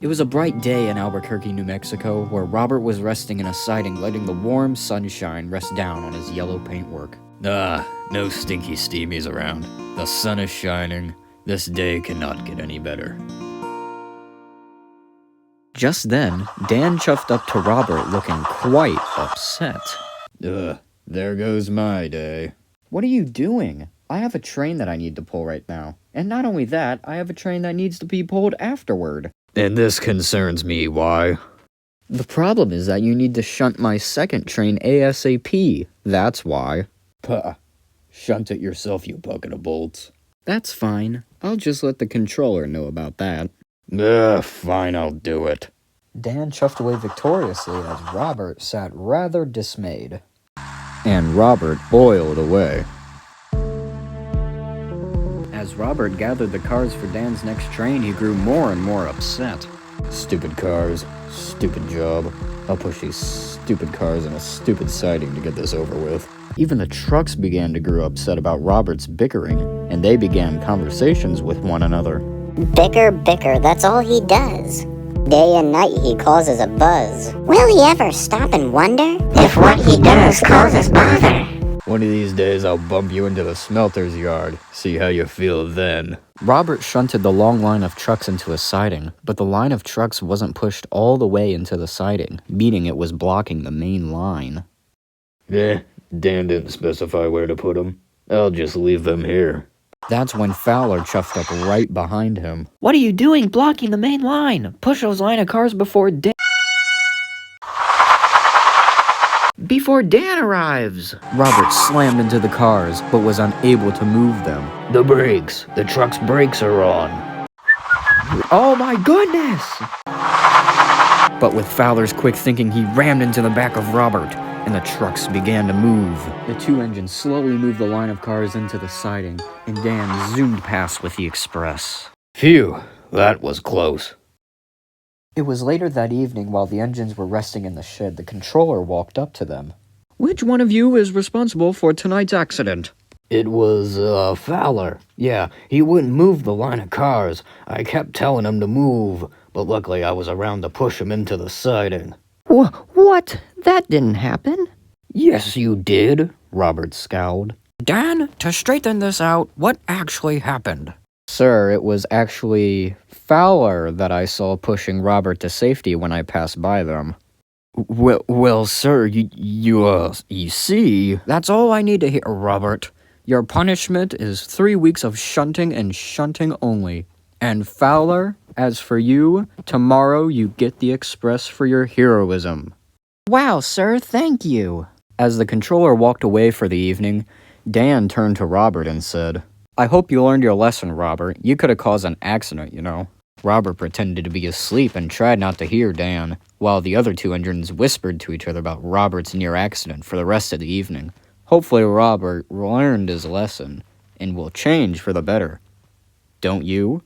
It was a bright day in Albuquerque, New Mexico, where Robert was resting in a siding, letting the warm sunshine rest down on his yellow paintwork. No stinky steamies around. The sun is shining. This day cannot get any better. Just then, Dan chuffed up to Robert looking quite upset. There goes my day. What are you doing? I have a train that I need to pull right now. And not only that, I have a train that needs to be pulled afterward. And this concerns me, why? The problem is that you need to shunt my second train ASAP. That's why. Puh. Shunt it yourself, you bucket of bolts. That's fine. I'll just let the controller know about that. Fine, I'll do it. Dan chuffed away victoriously as Robert sat rather dismayed. And Robert oiled away. As Robert gathered the cars for Dan's next train, he grew more and more upset. Stupid cars. Stupid job. I'll push these stupid cars in a stupid siding to get this over with. Even the trucks began to grow upset about Robert's bickering, and they began conversations with one another. Bicker, that's all he does. Day and night he causes a buzz. Will he ever stop and wonder if what he does causes bother? One of these days I'll bump you into the smelter's yard. See how you feel then. Robert shunted the long line of trucks into a siding, but the line of trucks wasn't pushed all the way into the siding, meaning it was blocking the main line. Dan didn't specify where to put them. I'll just leave them here. That's when Fowler chuffed up right behind him. What are you doing blocking the main line? Push those line of cars before Dan arrives! Robert slammed into the cars, but was unable to move them. The brakes! The truck's brakes are on! Oh my goodness! But with Fowler's quick thinking, he rammed into the back of Robert, and the trucks began to move. The two engines slowly moved the line of cars into the siding, and Dan zoomed past with the express. Phew, that was close. It was later that evening, while the engines were resting in the shed, the controller walked up to them. Which one of you is responsible for tonight's accident? It was, Fowler. Yeah, he wouldn't move the line of cars. I kept telling him to move, but luckily I was around to push him into the siding. What? That didn't happen. Yes, you did, Robert scowled. Dan, to straighten this out, what actually happened? Sir, it was actually Fowler that I saw pushing Robert to safety when I passed by them. Well, sir, you see... That's all I need to hear, Robert. Your punishment is 3 weeks of shunting and shunting only. And Fowler, as for you, tomorrow you get the express for your heroism. Wow, sir, thank you. As the controller walked away for the evening, Dan turned to Robert and said, I hope you learned your lesson, Robert. You could have caused an accident, you know. Robert pretended to be asleep and tried not to hear Dan, while the other two engines whispered to each other about Robert's near accident for the rest of the evening. Hopefully Robert learned his lesson and will change for the better. Don't you?